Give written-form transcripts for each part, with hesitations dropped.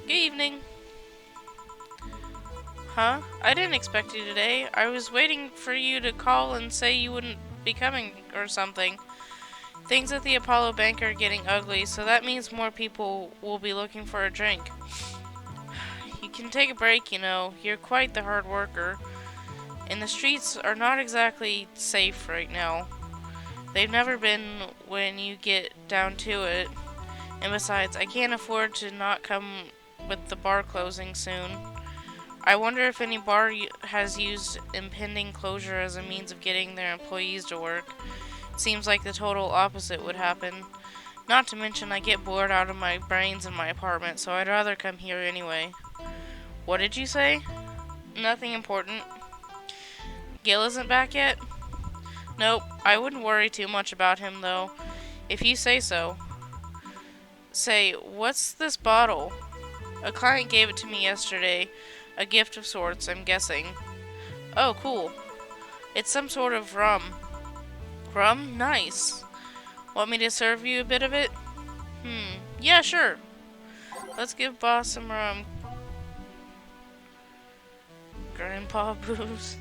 Good evening. Huh? I didn't expect you today. I was waiting for you to call and say you wouldn't be coming or something. Things at the Apollo Bank are getting ugly, so that means more people will be looking for a drink. You can take a break, you know. You're quite the hard worker. And the streets are not exactly safe right now. They've never been when you get down to it. And besides, I can't afford to not come with the bar closing soon. I wonder if any bar has used impending closure as a means of getting their employees to work. It seems like the total opposite would happen. Not to mention I get bored out of my brains in my apartment, so I'd rather come here anyway. What did you say? Nothing important. Gil isn't back yet? Nope, I wouldn't worry too much about him though, if you say so. Say, what's this bottle? A client gave it to me yesterday. A gift of sorts, I'm guessing. Oh, cool. It's some sort of rum. Rum? Nice. Want me to serve you a bit of it? Yeah, sure. Let's give boss some rum. Grandpa booze.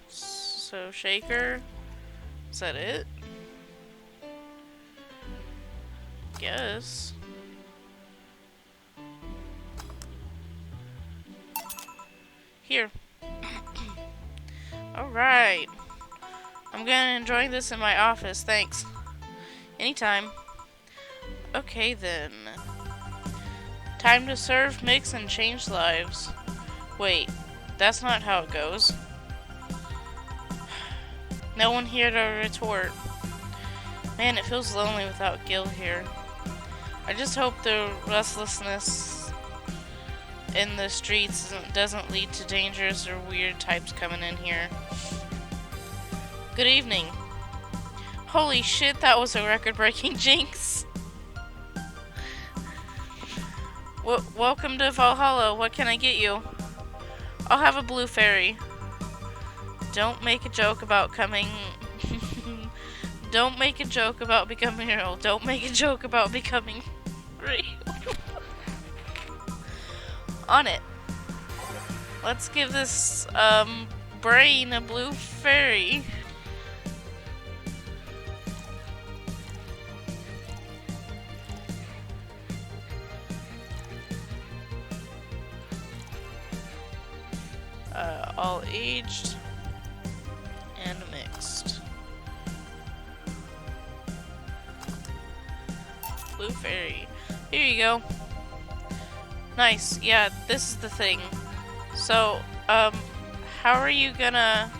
So, shaker. Is that it? Guess. Here. Alright. I'm gonna enjoy this in my office, thanks. Anytime. Okay then. Time to serve, mix, and change lives. Wait, that's not how it goes. No one here to retort. Man, it feels lonely without Gil here. I just hope the restlessness in the streets doesn't lead to dangerous or weird types coming in here. Good evening. Holy shit, that was a record-breaking jinx. Welcome to Valhalla. What can I get you? I'll have a blue fairy. Don't make a joke about coming... Don't make a joke about becoming real. Don't make a joke about becoming real. On it. Let's give this, brain a blue fairy. All aged and mixed. Blue fairy. Here you go. Nice. Yeah, this is the thing. So, how are you gonna...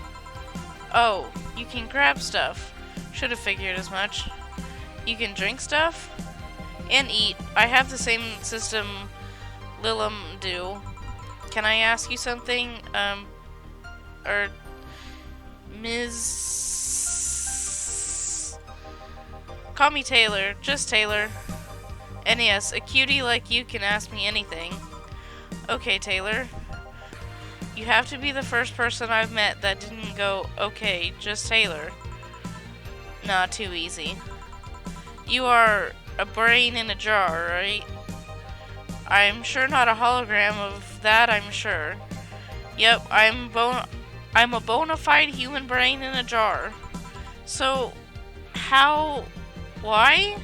Oh, you can grab stuff. Should have figured as much. You can drink stuff and eat. I have the same system Lilum do. Can I ask you something? Or Ms. Call me Taylor. Just Taylor. And yes, a cutie like you can ask me anything. Okay, Taylor. You have to be the first person I've met that didn't go, okay, just Taylor. Not too easy. You are a brain in a jar, right? I'm sure not a hologram of that, I'm sure. Yep, I'm a bona fide human brain in a jar. So, how... why?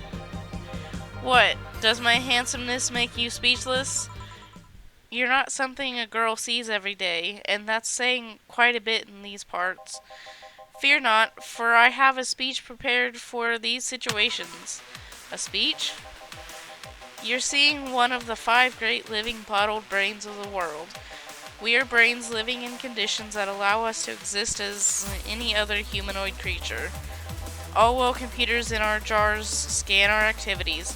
What? Does my handsomeness make you speechless? You're not something a girl sees every day, and that's saying quite a bit in these parts. Fear not, for I have a speech prepared for these situations. A speech? You're seeing one of the 5 great living bottled brains of the world. We are brains living in conditions that allow us to exist as any other humanoid creature. All while computers in our jars scan our activities.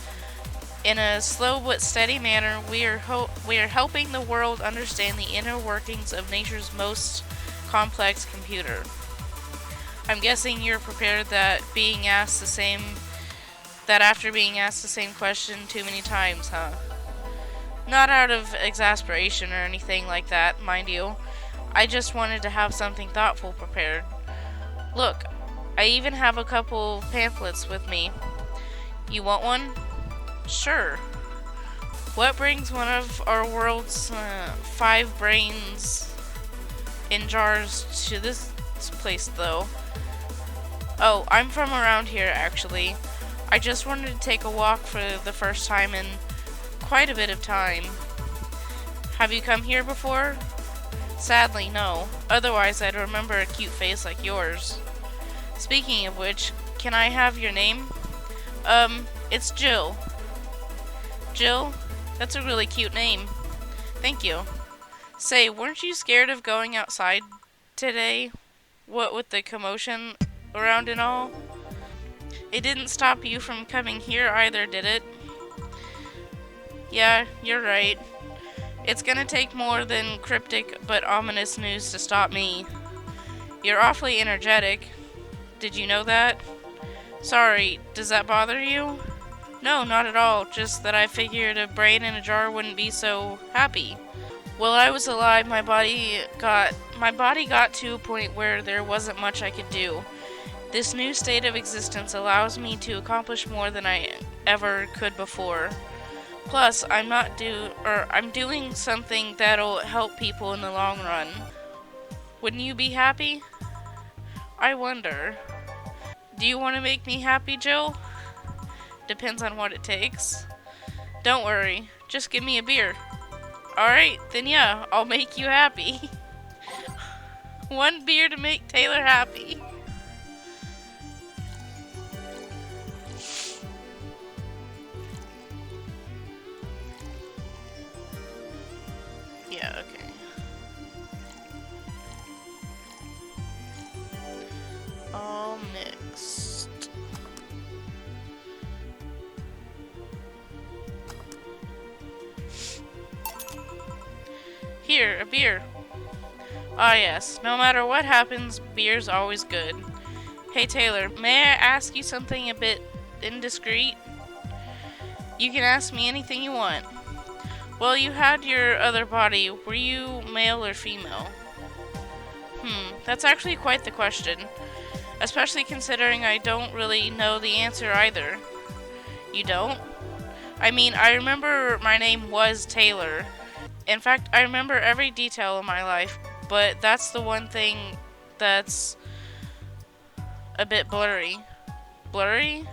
In a slow but steady manner, we are helping the world understand the inner workings of nature's most complex computer. I'm guessing you're prepared that after being asked the same question too many times, huh? Not out of exasperation or anything like that, mind you. I just wanted to have something thoughtful prepared. Look, I even have a couple pamphlets with me. You want one? Sure. What brings one of our world's 5 brains in jars to this place, though? Oh, I'm from around here, actually. I just wanted to take a walk for the first time in quite a bit of time. Have you come here before? Sadly, no. Otherwise, I'd remember a cute face like yours. Speaking of which, can I have your name? It's Jill. Jill? That's a really cute name. Thank you. Say, weren't you scared of going outside today? What with the commotion around and all? It didn't stop you from coming here either, did it? Yeah, you're right. It's gonna take more than cryptic but ominous news to stop me. You're awfully energetic. Did you know that? Sorry, does that bother you? No, not at all. Just that I figured a brain in a jar wouldn't be so happy. While I was alive, my body got to a point where there wasn't much I could do. This new state of existence allows me to accomplish more than I ever could before. Plus, I'm doing something that'll help people in the long run. Wouldn't you be happy? I wonder. Do you want to make me happy, Jill? Depends on what it takes. Don't worry, just give me a beer. Alright, then yeah, I'll make you happy. One beer to make Taylor happy. Yeah, okay. All mixed. Here, a beer. Ah yes, no matter what happens, beer's always good. Hey Taylor, may I ask you something a bit indiscreet? You can ask me anything you want. Well, you had your other body. Were you male or female? That's actually quite the question. Especially considering I don't really know the answer either. You don't? I mean, I remember my name was Taylor. In fact, I remember every detail of my life, but that's the one thing that's a bit blurry. Blurry?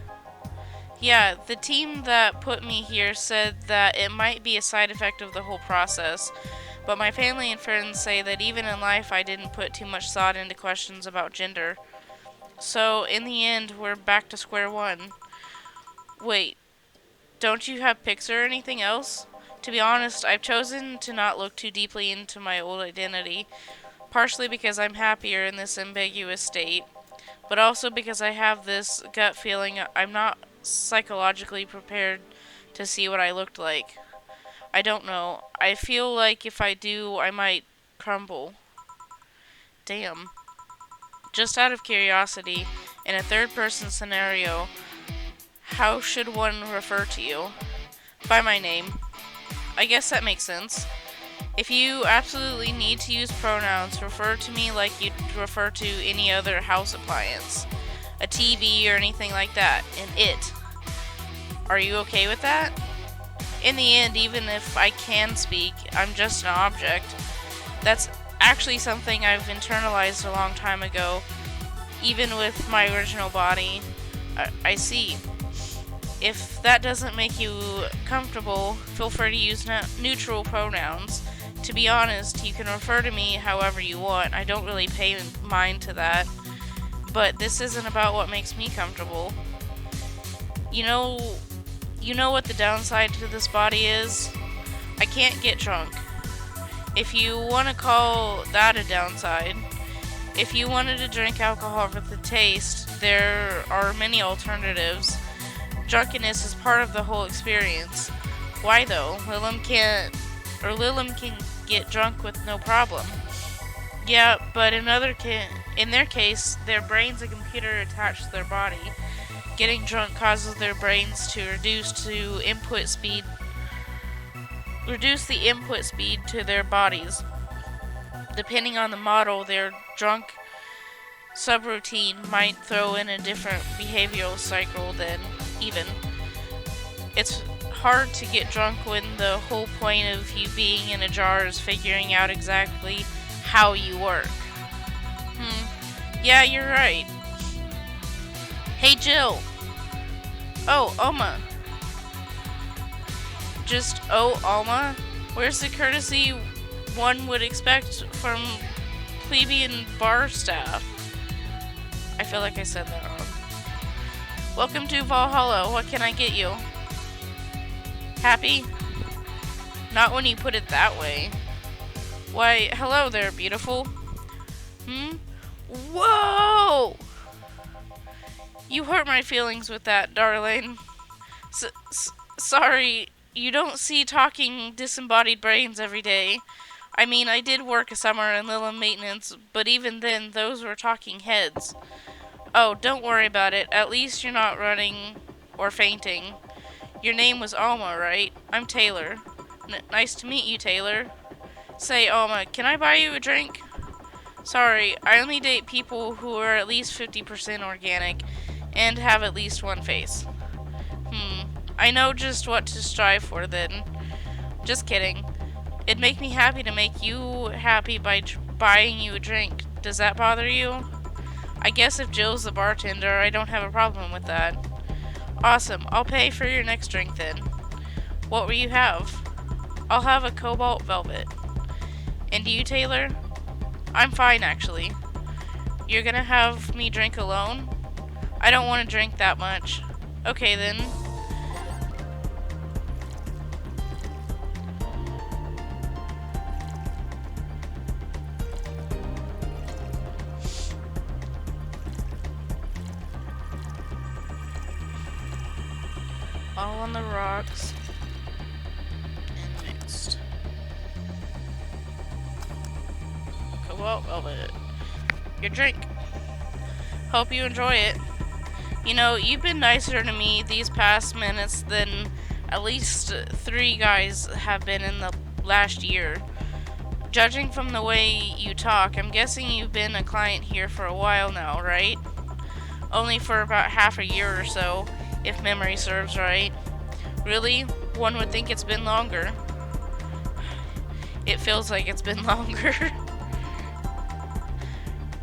Yeah, the team that put me here said that it might be a side effect of the whole process, but my family and friends say that even in life I didn't put too much thought into questions about gender. So, in the end, we're back to square one. Wait, don't you have pics or anything else? To be honest, I've chosen to not look too deeply into my old identity, partially because I'm happier in this ambiguous state, but also because I have this gut feeling I'm not psychologically prepared to see what I looked like. I don't know. I feel like if I do, I might crumble. Damn. Just out of curiosity, in a third person scenario, how should one refer to you? By my name. I guess that makes sense. If you absolutely need to use pronouns, refer to me like you'd refer to any other house appliance. A TV or anything like that. An it. Are you okay with that? In the end, even if I can speak, I'm just an object. That's actually something I've internalized a long time ago, even with my original body. I see. If that doesn't make you comfortable, feel free to use neutral pronouns. To be honest, you can refer to me however you want. I don't really pay mind to that. But this isn't about what makes me comfortable. You know what the downside to this body is? I can't get drunk. If you want to call that a downside. If you wanted to drink alcohol for the taste, there are many alternatives. Drunkenness is part of the whole experience. Why though? Lilim can get drunk with no problem. Yeah, but in their case, their brain's a computer attached to their body. Getting drunk causes their brains to reduce the input speed to their bodies. Depending on the model, their drunk subroutine might throw in a different behavioral cycle than even. It's hard to get drunk when the whole point of you being in a jar is figuring out exactly how you work. Yeah, you're right. Hey, Jill. Oh, Alma. Just, oh, Alma? Where's the courtesy one would expect from plebeian bar staff? I feel like I said that wrong. Welcome to Valhalla. What can I get you? Happy? Not when you put it that way. Why, hello there, beautiful. Whoa! You hurt my feelings with that, darling. Sorry, you don't see talking disembodied brains every day. I mean, I did work a summer in Lila maintenance, but even then, those were talking heads. Oh, don't worry about it. At least you're not running or fainting. Your name was Alma, right? I'm Taylor. Nice to meet you, Taylor. Say, Alma, can I buy you a drink? Sorry, I only date people who are at least 50% organic and have at least one face. I know just what to strive for then. Just kidding. It'd make me happy to make you happy by buying you a drink. Does that bother you? I guess if Jill's the bartender, I don't have a problem with that. Awesome. I'll pay for your next drink then. What will you have? I'll have a cobalt velvet. And you, Taylor? I'm fine, actually. You're gonna have me drink alone? I don't want to drink that much. Okay, then. All on the rocks. And mixed. Cobalt velvet. Your drink. Hope you enjoy it. You know, you've been nicer to me these past minutes than at least 3 guys have been in the last year. Judging from the way you talk, I'm guessing you've been a client here for a while now, right? Only for about half a year or so, if memory serves right. Really? One would think it's been longer. It feels like it's been longer.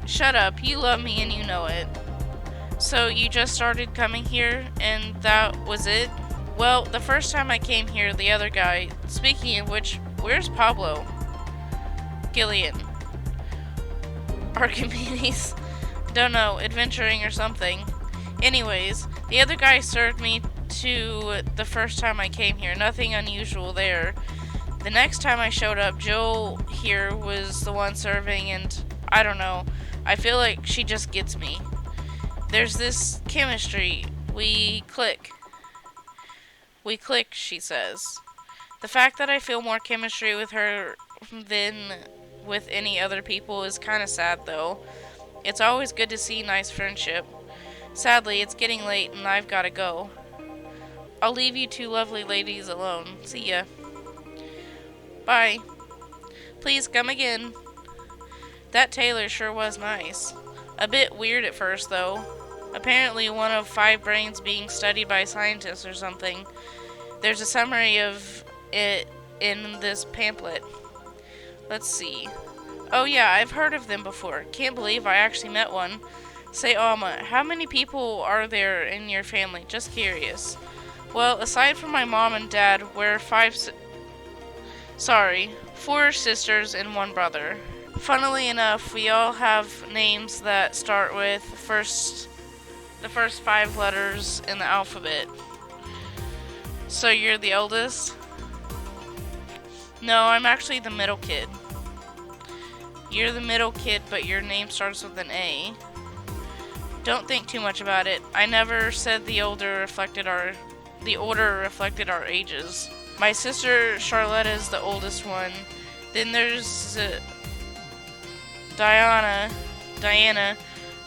Shut up, you love me and you know it. So you just started coming here and that was it? Well, the first time I came here, the other guy, speaking of which, where's Pablo? Gillian. Archimedes. Don't know, adventuring or something. Anyways, the other guy served me to the first time I came here. Nothing unusual there. The next time I showed up, Jill here was the one serving and I don't know. I feel like she just gets me. There's this chemistry. We click. We click, she says. The fact that I feel more chemistry with her than with any other people is kind of sad though. It's always good to see nice friendship. Sadly, it's getting late and I've gotta go. I'll leave you 2 lovely ladies alone. See ya. Bye. Please come again. That Taylor sure was nice. A bit weird at first, though. Apparently one of 5 brains being studied by scientists or something. There's a summary of it in this pamphlet. Let's see. Oh yeah, I've heard of them before. Can't believe I actually met one. Say, Alma, how many people are there in your family? Just curious. Well, aside from my mom and dad, we're 4 sisters and 1 brother. Funnily enough, we all have names that start with the first 5 letters in the alphabet. So you're the oldest? No, I'm actually the middle kid. You're the middle kid, but your name starts with an A. Don't think too much about it. I never said the order reflected our ages. My sister Charlotte is the oldest one. Then there's Diana,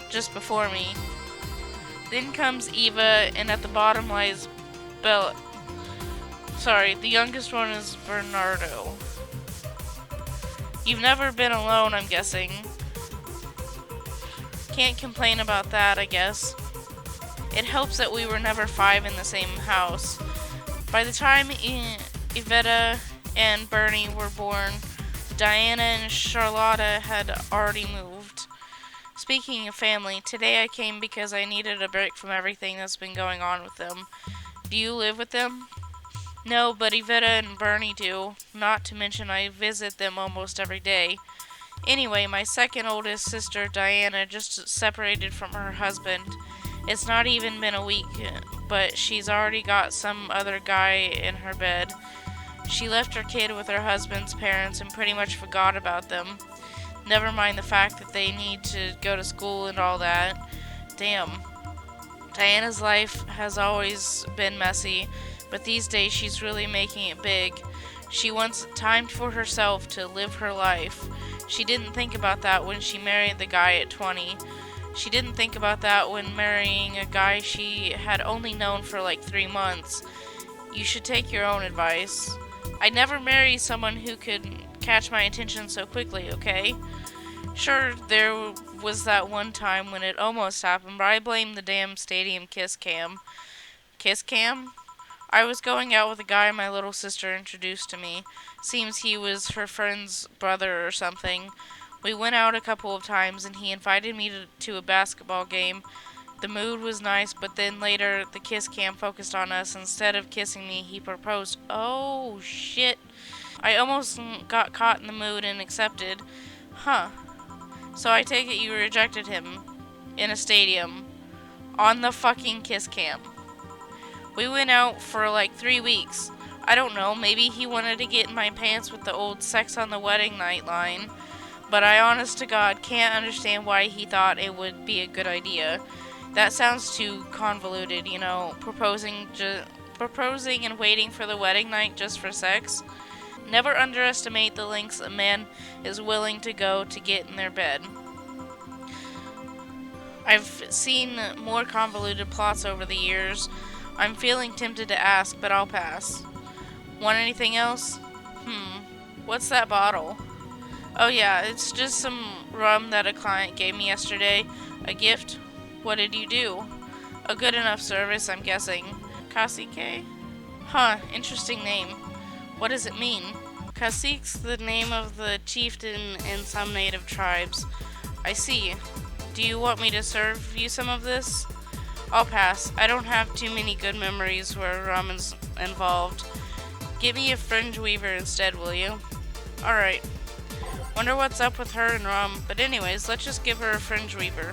just before me. Then comes Eva, and at the bottom lies Bella. Sorry, the youngest one is Bernardo. You've never been alone, I'm guessing. Can't complain about that, I guess. It helps that we were never 5 in the same house. By the time Iveta and Bernie were born, Diana and Charlotta had already moved. Speaking of family, today I came because I needed a break from everything that's been going on with them. Do you live with them? No, but Iveta and Bernie do. Not to mention I visit them almost every day. Anyway, my second oldest sister, Diana, just separated from her husband. It's not even been a week, but she's already got some other guy in her bed. She left her kid with her husband's parents and pretty much forgot about them. Never mind the fact that they need to go to school and all that. Damn. Diana's life has always been messy, but these days she's really making it big. She wants time for herself to live her life. She didn't think about that when she married the guy at 20. She didn't think about that when marrying a guy she had only known for like 3 months. You should take your own advice. I'd never marry someone who could catch my attention so quickly, okay? Sure, there was that one time when it almost happened, but I blame the damn stadium kiss cam. Kiss cam? I was going out with a guy my little sister introduced to me. Seems he was her friend's brother or something. We went out a couple of times and he invited me to a basketball game. The mood was nice, but then later the kiss cam focused on us. Instead of kissing me, he proposed. Oh, shit. I almost got caught in the mood and accepted. Huh. So I take it you rejected him in a stadium on the fucking kiss cam. We went out for like 3 weeks. I don't know, maybe he wanted to get in my pants with the old sex on the wedding night line. But I honest to God can't understand why he thought it would be a good idea. That sounds too convoluted, you know, proposing and waiting for the wedding night just for sex. Never underestimate the lengths a man is willing to go to get in their bed. I've seen more convoluted plots over the years. I'm feeling tempted to ask, but I'll pass. Want anything else? What's that bottle? Oh yeah, it's just some rum that a client gave me yesterday. A gift? What did you do? A good enough service, I'm guessing. Cacique? Huh, interesting name. What does it mean? Cacique's the name of the chieftain in some native tribes. I see. Do you want me to serve you some of this? I'll pass. I don't have too many good memories where rum is involved. Get me a fringe weaver instead, will you? Alright. Wonder what's up with her and rum. But anyways, let's just give her a fringe weaver.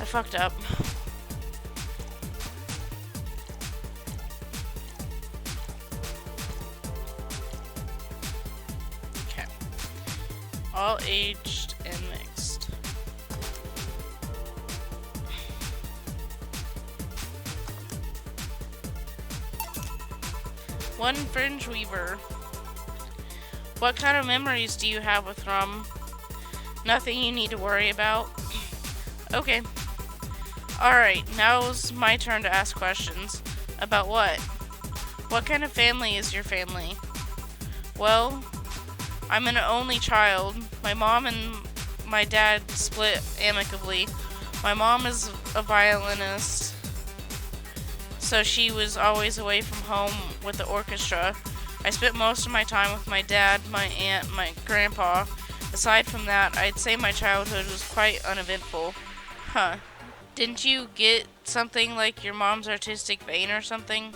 I fucked up. Okay. All aged and mixed. One fringe weaver. What kind of memories do you have with rum? Nothing you need to worry about. Okay. Alright, now's my turn to ask questions. About what? What kind of family is your family? Well, I'm an only child. My mom and my dad split amicably. My mom is a violinist, so she was always away from home with the orchestra. I spent most of my time with my dad, my aunt, my grandpa. Aside from that, I'd say my childhood was quite uneventful. Huh. Didn't you get something like your mom's artistic vein or something?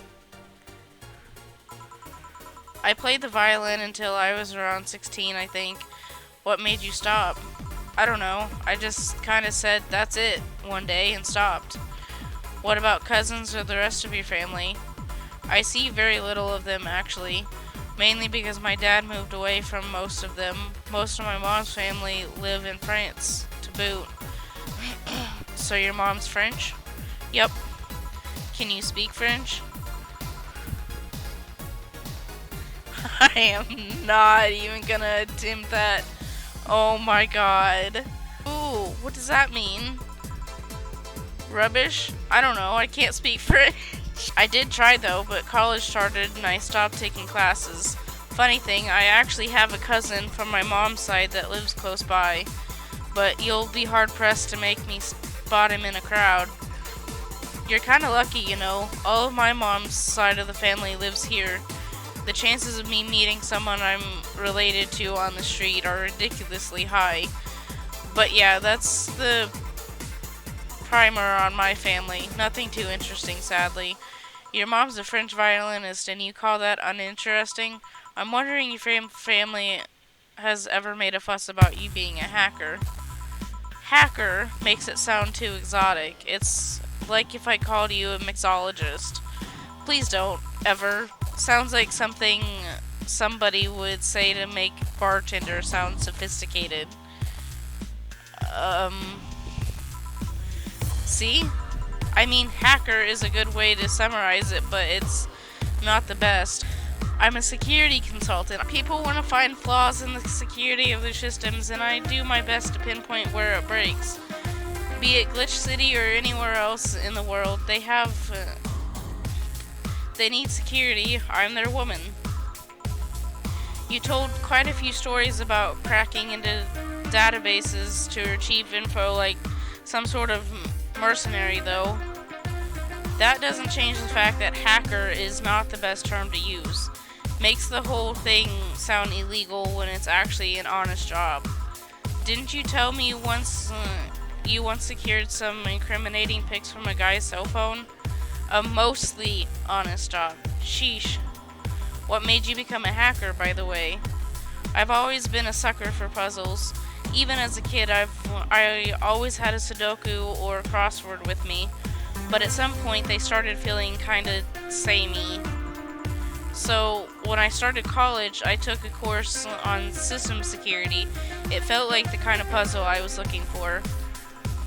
I played the violin until I was around 16, I think. What made you stop? I don't know. I just kind of said, that's it, one day and stopped. What about cousins or the rest of your family? I see very little of them, actually. Mainly because my dad moved away from most of them. Most of my mom's family live in France, to boot. So your mom's French? Yep. Can you speak French? I am not even gonna attempt that. Oh my god. Ooh, what does that mean? Rubbish? I don't know, I can't speak French. I did try though, but college started and I stopped taking classes. Funny thing, I actually have a cousin from my mom's side that lives close by, but you'll be hard pressed to make me spot him in a crowd. You're kinda lucky, you know. All of my mom's side of the family lives here. The chances of me meeting someone I'm related to on the street are ridiculously high. But yeah, that's the primer on my family. Nothing too interesting, sadly. Your mom's a French violinist, and you call that uninteresting? I'm wondering if your family has ever made a fuss about you being a hacker. Hacker makes it sound too exotic. It's like if I called you a mixologist. Please don't, ever. Sounds like something somebody would say to make bartender sound sophisticated. See? I mean, hacker is a good way to summarize it, but it's not the best. I'm a security consultant. People want to find flaws in the security of their systems, and I do my best to pinpoint where it breaks. Be it Glitch City or anywhere else in the world, they need security. I'm their woman. You told quite a few stories about cracking into databases to retrieve info like some sort of mercenary, though. That doesn't change the fact that hacker is not the best term to use. Makes the whole thing sound illegal when it's actually an honest job. Didn't you tell me you once secured some incriminating pics from a guy's cell phone? A mostly honest job. Sheesh. What made you become a hacker, by the way? I've always been a sucker for puzzles. Even as a kid, I always had a Sudoku or a crossword with me, but at some point they started feeling kinda samey. So when I started college, I took a course on system security. It felt like the kind of puzzle I was looking for.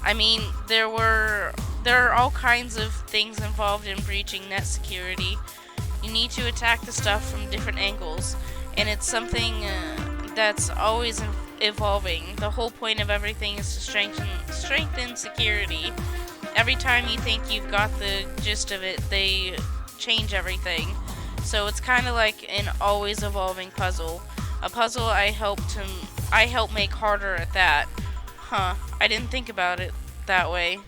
I mean, there are all kinds of things involved in breaching net security. You need to attack the stuff from different angles, and it's something that's always evolving. The whole point of everything is to strengthen security. Every time you think you've got the gist of it, they change everything. So it's kind of like an always evolving puzzle. A puzzle I help make harder at that. Huh, I didn't think about it that way.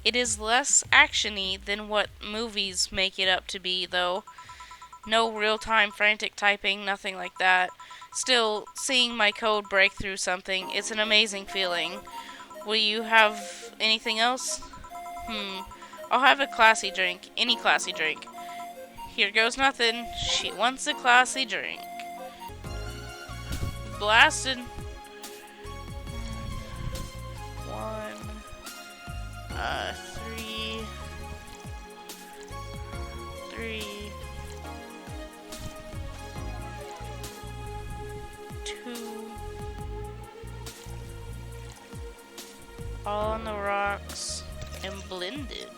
It is less actiony than what movies make it up to be, though. No real-time frantic typing, nothing like that. Still, seeing my code break through something, it's an amazing feeling. Will you have anything else? I'll have a classy drink. Any classy drink. Here goes nothing. She wants a classy drink. Blasted. 3, 2, all on the rocks and blended.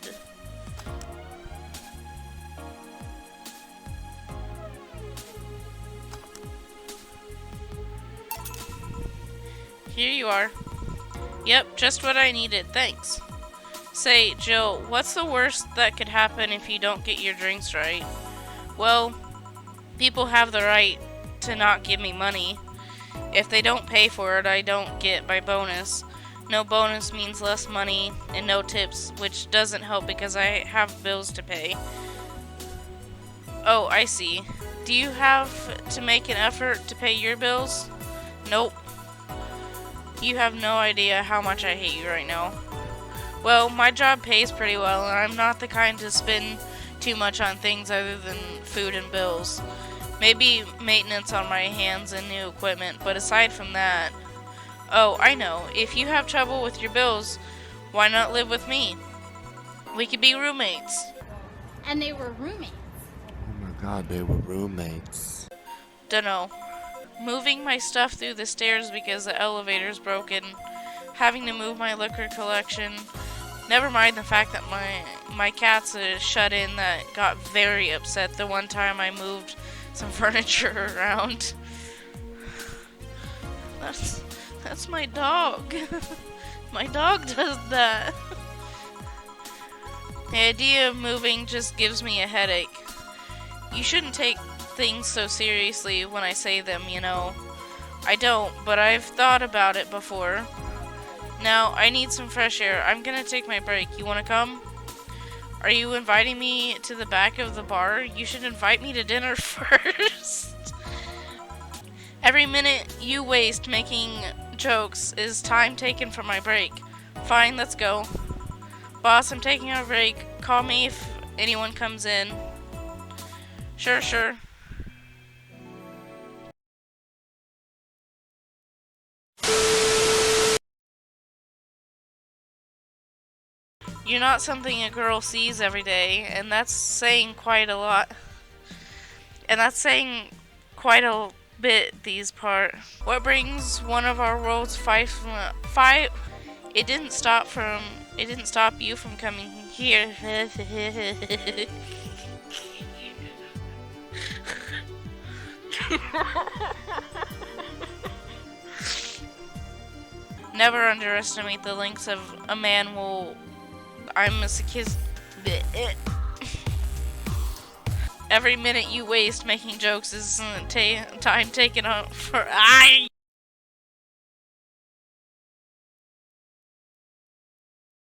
Here you are. Yep, just what I needed, thanks. Say, Jill, what's the worst that could happen if you don't get your drinks right? Well, people have the right to not give me money. If they don't pay for it, I don't get my bonus. No bonus means less money and no tips, which doesn't help because I have bills to pay. Oh, I see. Do you have to make an effort to pay your bills? Nope. You have no idea how much I hate you right now. Well, my job pays pretty well, and I'm not the kind to spend too much on things other than food and bills. Maybe maintenance on my hands and new equipment, but aside from that... Oh, I know. If you have trouble with your bills, why not live with me? We could be roommates. And they were roommates. Oh my god, they were roommates. Dunno. Moving my stuff through the stairs because the elevator's broken. Having to move my liquor collection. Never mind the fact that my cat's a shut-in that got very upset the one time I moved some furniture around. That's my dog. My dog does that. The idea of moving just gives me a headache. You shouldn't take things so seriously when I say them, you know. I don't, but I've thought about it before. Now, I need some fresh air. I'm gonna take my break. You wanna come? Are you inviting me to the back of the bar? You should invite me to dinner first. Every minute you waste making jokes is time taken from my break. Fine, let's go. Boss, I'm taking a break. Call me if anyone comes in. Sure. You're not something a girl sees every day, and that's saying quite a lot. And that's saying quite a bit these part. What brings one of our world's five it didn't stop you from coming here. Never underestimate the lengths of a man will. I'm a kiss. Every minute you waste making jokes is time taken up for.